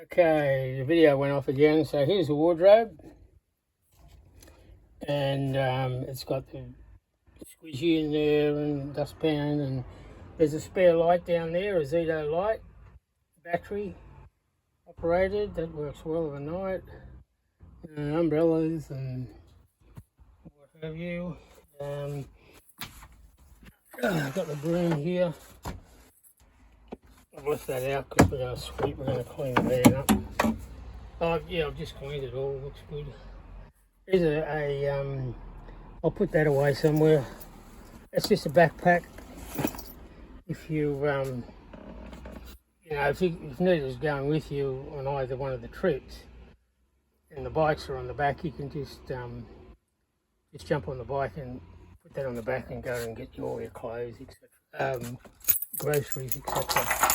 Okay, the video went off again. So here's the wardrobe, and it's got the squeegee in there and dustpan, and there's a spare light down there, a Zedo light, battery operated, that works well overnight, and umbrellas and what have you. I've got the broom here. I've left that out because we're going to sweep, we're going to clean the van up. Oh yeah, I've just cleaned it all, looks good. There's I'll put that away somewhere. It's just a backpack. If you, if Nita's going with you on either one of the trips, and the bikes are on the back, you can just jump on the bike and put that on the back and go and get all your clothes, etc., groceries, etc.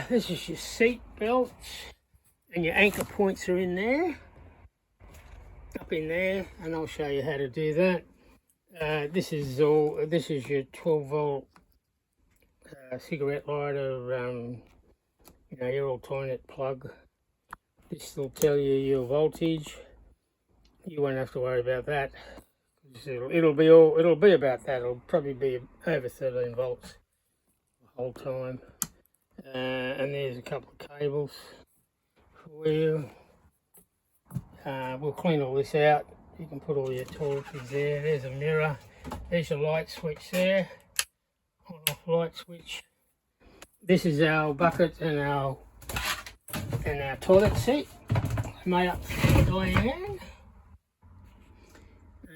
This is your seat belts, and your anchor points are in there, up in there, and I'll show you how to do that. This is your 12-volt cigarette lighter, your alternate plug. This will tell you your voltage. You won't have to worry about that. It'll be about that. It'll probably be over 13 volts the whole time. And there's a couple of cables for you. We'll clean all this out. You can put all your toiletries there. There's a mirror. There's your light switch there. On-off light switch. This is our bucket and our toilet seat made up for Diane,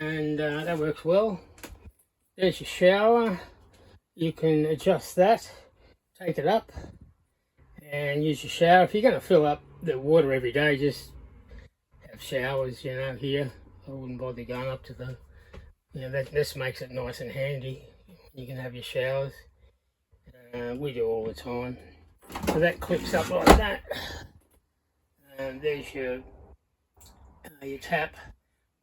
and that works well. There's your shower. You can adjust that, take it up, and use your shower. If you're going to fill up the water every day, just have showers, here. I wouldn't bother going up to the, this makes it nice and handy. You can have your showers. We do all the time. So that clips up like that. And there's your tap.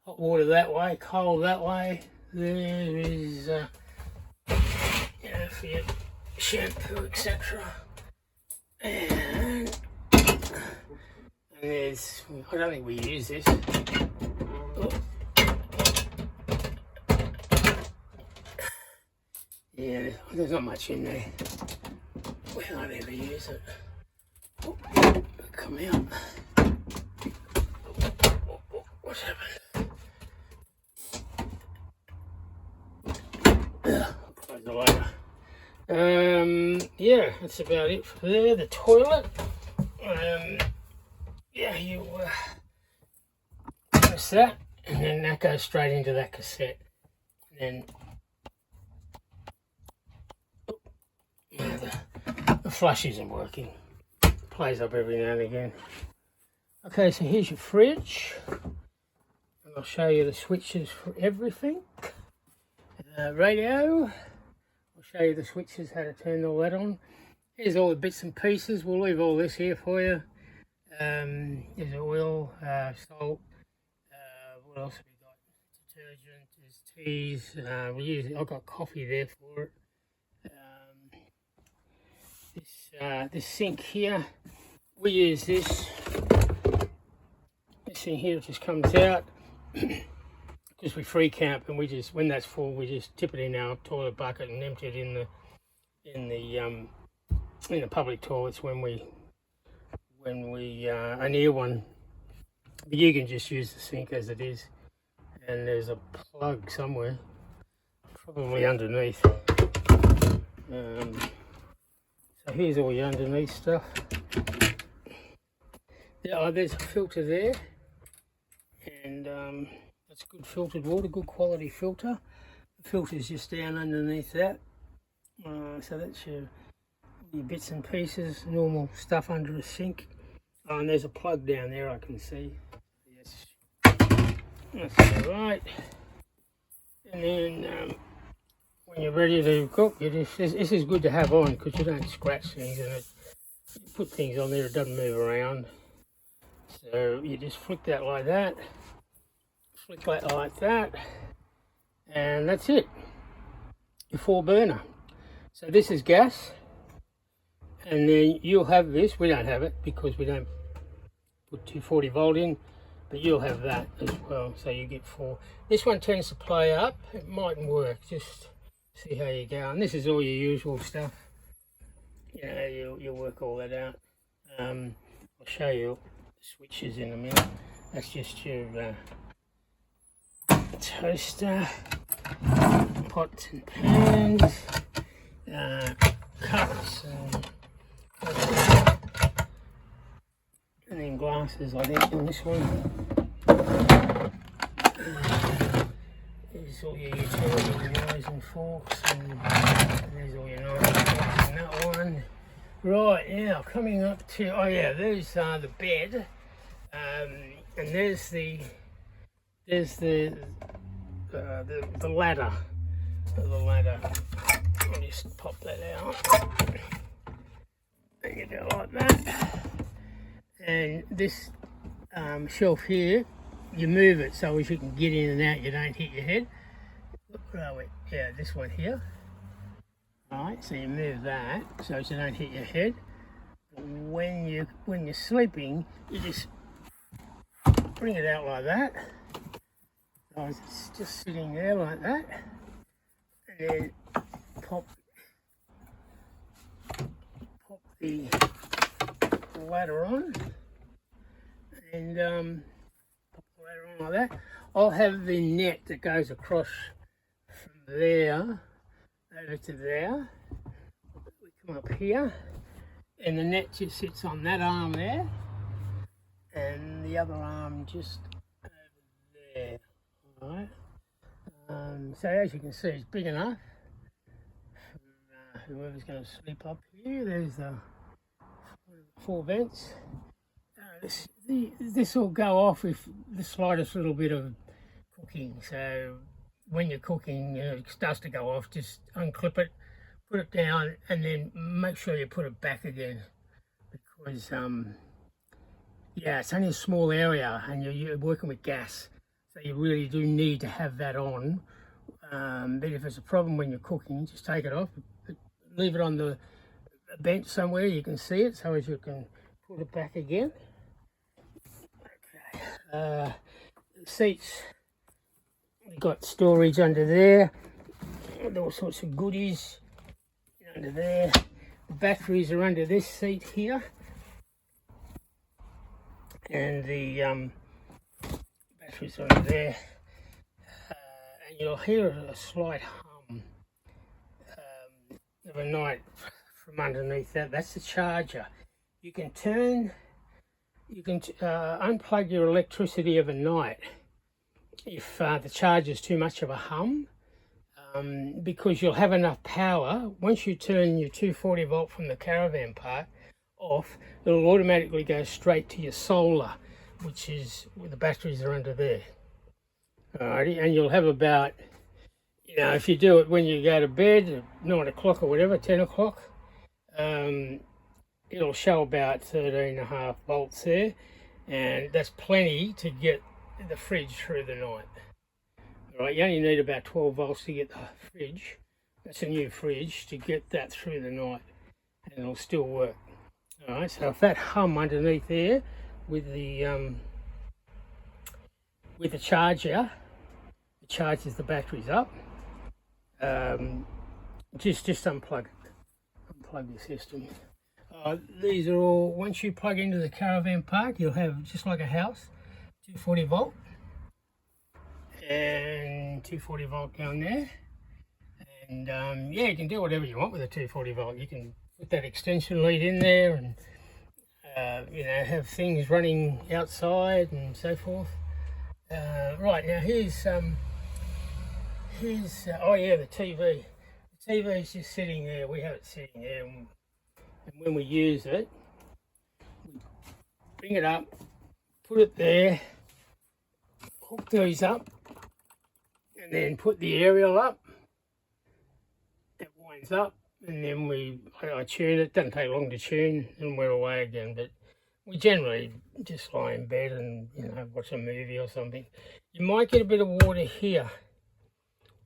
Hot water that way, cold that way. There is, for your shampoo, etc. And there's, I don't think we use this. Oh. Yeah, there's not much in there. We hardly ever use it. Oh, come out. What's happened? Close the later. Yeah, that's about it for there. The toilet. You press that, and then that goes straight into that cassette. And then the flush isn't working. Plays up every now and again. Okay, so here's your fridge. And I'll show you the switches for everything. Radio. I'll show you the switches, how to turn all that on. Here's all the bits and pieces. We'll leave all this here for you. There's oil, salt. What else have we got? Detergent, there's teas. I've got coffee there for it. This sink here, we use this thing here just comes out because we free camp, and we just, when that's full, we just tip it in our toilet bucket and empty it in the public toilets when we are near one. But you can just use the sink as it is, and there's a plug somewhere, probably underneath. So here's all your underneath stuff. There's a filter there, and that's good filtered water, good quality filter. The filter's just down underneath that. So that's your bits and pieces, normal stuff under a sink. Oh, and there's a plug down there I can see. Yes, that's all right. And then when you're ready to cook, this is good to have on because you don't scratch things, and you put things on there, it doesn't move around. So you just flick that like that, flick that like that, and that's it. Your 4 burner. So this is gas, And then you'll have this. We don't have it because we don't put 240 volt in, but you'll have that as well. So you get 4. This one tends to play up. It mightn't work. Just see how you go. And this is all your usual stuff. You know, you'll work all that out. I'll show you the switches in a minute. That's just your toaster, pots and pans, cups, and then glasses, I think, in this one. There's all your utility knives and forks, and there's all your knives and forks in that one. Right, now coming up to, oh yeah, there's the bed, and there's the ladder. The ladder. I'll just pop that out. And you go like that. And this shelf here, you move it so as you can get in and out, you don't hit your head. Where are we? Yeah, this one here. Alright, so you move that so you don't hit your head. When you're sleeping, you just bring it out like that. So it's just sitting there like that. And then pop the ladder on, and pop the ladder on like that. I'll have the net that goes across from there over to there. We come up here, and the net just sits on that arm there, and the other arm just over there. All right. So as you can see, it's big enough for whoever's going to sleep up here. There's the 4 vents. This will go off with the slightest little bit of cooking. So when you're cooking, it starts to go off, just unclip it, put it down, and then make sure you put it back again, because yeah, it's only a small area and you're working with gas, so you really do need to have that on. But if it's a problem when you're cooking, just take it off, leave it on the bench somewhere you can see it, so as you can put it back again. Okay. Seats, we've got storage under there, all sorts of goodies under there. The batteries are under this seat here, and the batteries are under there. And you'll hear a slight hum of a night from underneath that. That's the charger. You can unplug your electricity of a night if the charge is too much of a hum, because you'll have enough power. Once you turn your 240 volt from the caravan park off, it'll automatically go straight to your solar, which is where the batteries are under there. Alrighty, and you'll have about, if you do it when you go to bed at 9 o'clock or whatever, 10 o'clock, it'll show about 13.5 volts there, and that's plenty to get the fridge through the night. Alright, you only need about 12 volts to get the fridge. That's a new fridge, to get that through the night, and it'll still work. Alright, so if that hum underneath there with the charger, it charges the batteries up. Just unplug the system. These are all, once you plug into the caravan park, you'll have, just like a house, 240 volt and 240 volt down there. And yeah, you can do whatever you want with a 240 volt. You can put that extension lead in there and have things running outside and so forth. Right, now here's oh yeah, the TV. The TV is just sitting there. We have it sitting there, and when we use it, we bring it up, put it there, hook these up, and then put the aerial up. It winds up, and then I tune it. Doesn't take long to tune, and we're away again. But we generally just lie in bed and watch a movie or something. You might get a bit of water here.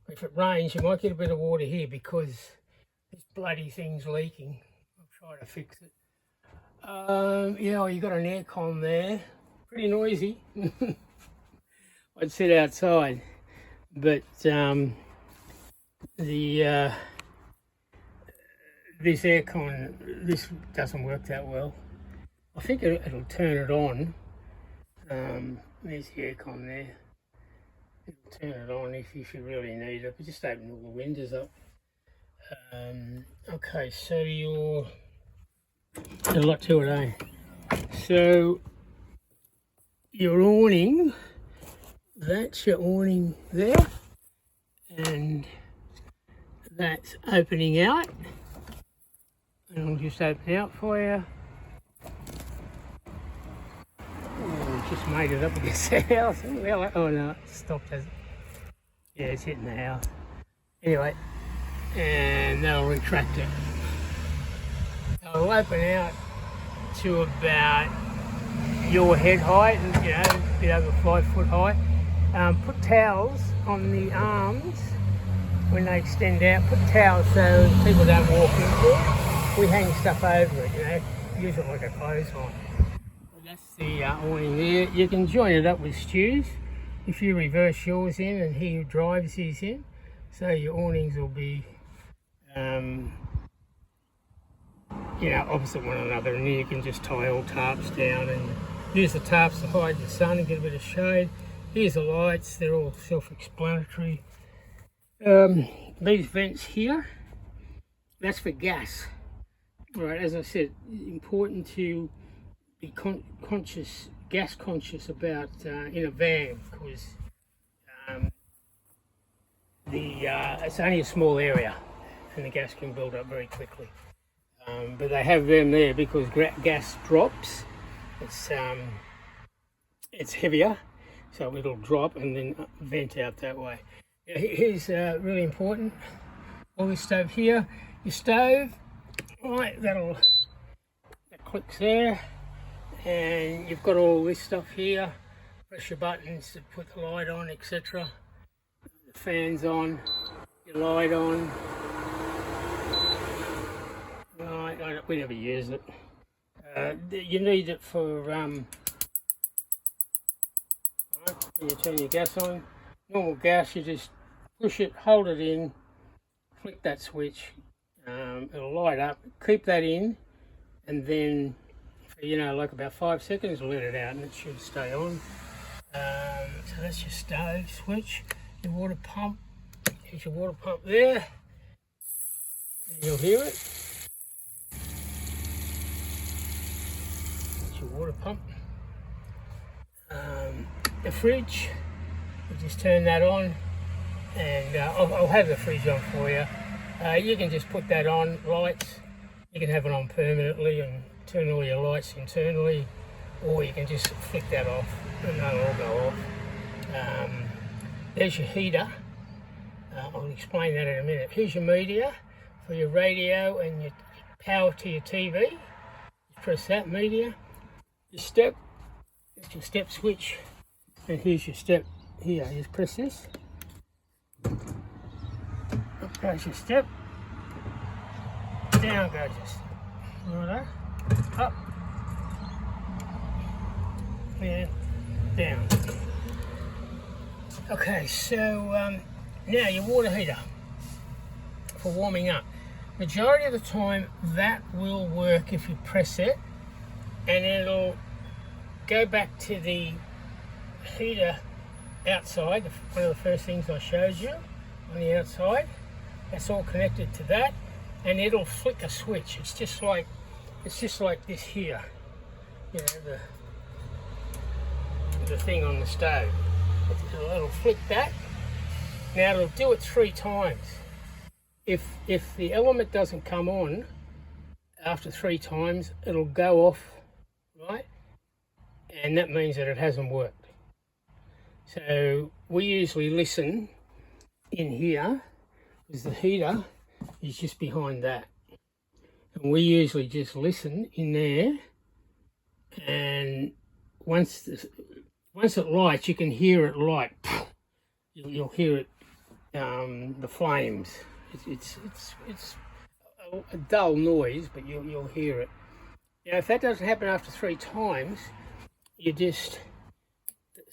If it rains, you might get a bit of water here because this bloody thing's leaking. I've try to fix it. Yeah, well, you got an aircon there, pretty noisy. I'd sit outside, but the this aircon, this doesn't work that well. I think it'll turn it on. There's the aircon there. It'll turn it on if you really need it, but just open all the windows up. Okay, so there's a lot to it, eh? So your awning, that's your awning there, and that's opening out. And I'll just open out for you. Oh, just made it up against the house. Oh no, it stopped, has it? Yeah, it's hitting the house. Anyway, and that'll retract it. It'll open out to about your head height, you know, a bit over 5 foot high. Put towels on the arms when they extend out. Put towels so people don't walk into it. We hang stuff over it, you know, use it like a clothesline. That's the awning there. You can join it up with Stu's if you reverse yours in and he who drives his in. So your awnings will be, you know, opposite one another, and then you can just tie all tarps down and use the tarps to hide the sun and get a bit of shade. Here's the lights, they're all self-explanatory. These vents here, that's for gas. Right, as I said, important to be conscious, gas conscious about in a van, because it's only a small area and the gas can build up very quickly. But they have them there because gas drops. It's heavier, so it'll drop and then vent out that way. Here's really important. All this stove here, your stove, right? That clicks there, and you've got all this stuff here. Press your buttons to put the light on, etc. The fan's on, your light on. Right, we never use it. You need it for when you turn your gas on. Normal gas, you just push it, hold it in, flick that switch. It'll light up. Keep that in, and then for, you know, like about 5 seconds, let it out, and it should stay on. So that's your stove switch. Your water pump. There's your water pump there. And you'll hear it. That's your water pump. The fridge. You just turn that on, and I'll have the fridge on for you. You can just put that on, lights. You can have it on permanently and turn all your lights internally, or you can just flick that off and they'll all go off. There's your heater. I'll explain that in a minute. Here's your media for your radio and your power to your TV. Just press that media. Your step, that's your step switch. And here's your step here. Just press this. Up goes your step. Down goes your step. Righto. Up. And down. Okay, so now your water heater for warming up. Majority of the time that will work if you press it, and it'll go back to the heater outside, one of the first things I showed you on the outside. That's all connected to that, and it'll flick a switch. It's just like this here, you know, the thing on the stove. It'll flick that. Now it'll do it 3 times. If the element doesn't come on after 3 times, it'll go off, right? And that means that it hasn't worked. So we usually listen in here, because the heater is just behind that. And we usually just listen in there, and once it lights, you can hear it light. You'll hear it, the flames. It's a dull noise, but you'll hear it. Now, if that doesn't happen after 3 times, you just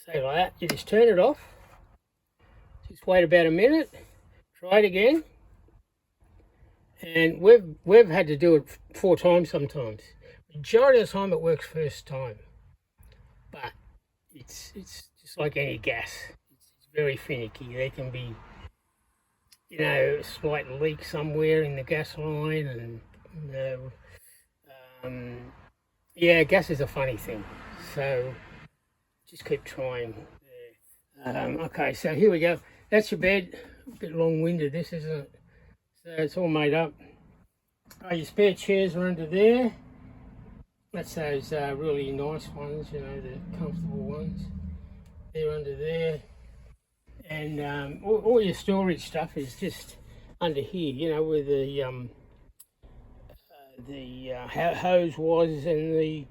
say like that. You just turn it off. Just wait about a minute. Try it again. And we've had to do it 4 times sometimes. Majority of the time, it works first time. But it's just like any gas. It's very finicky. There can be, a slight leak somewhere in the gas line, and yeah, gas is a funny thing. So just keep trying. Okay, so here we go. That's your bed. A bit long-winded, this, isn't it? So it's all made up. Your spare chairs are under there. That's those really nice ones, the comfortable ones. They're under there. And all your storage stuff is just under here, where the hose was, and the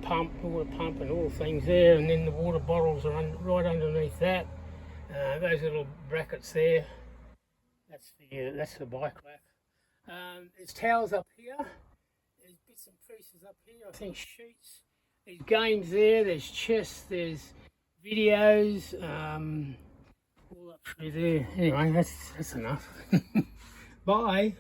pump, water pump, and all things there. And then the water bottles are right underneath that. Those little brackets there. That's the bike rack. There's towels up here. There's bits and pieces up here. I think sheets. There's games there. There's chess. There's videos. All up through there. Anyway, that's enough. Bye.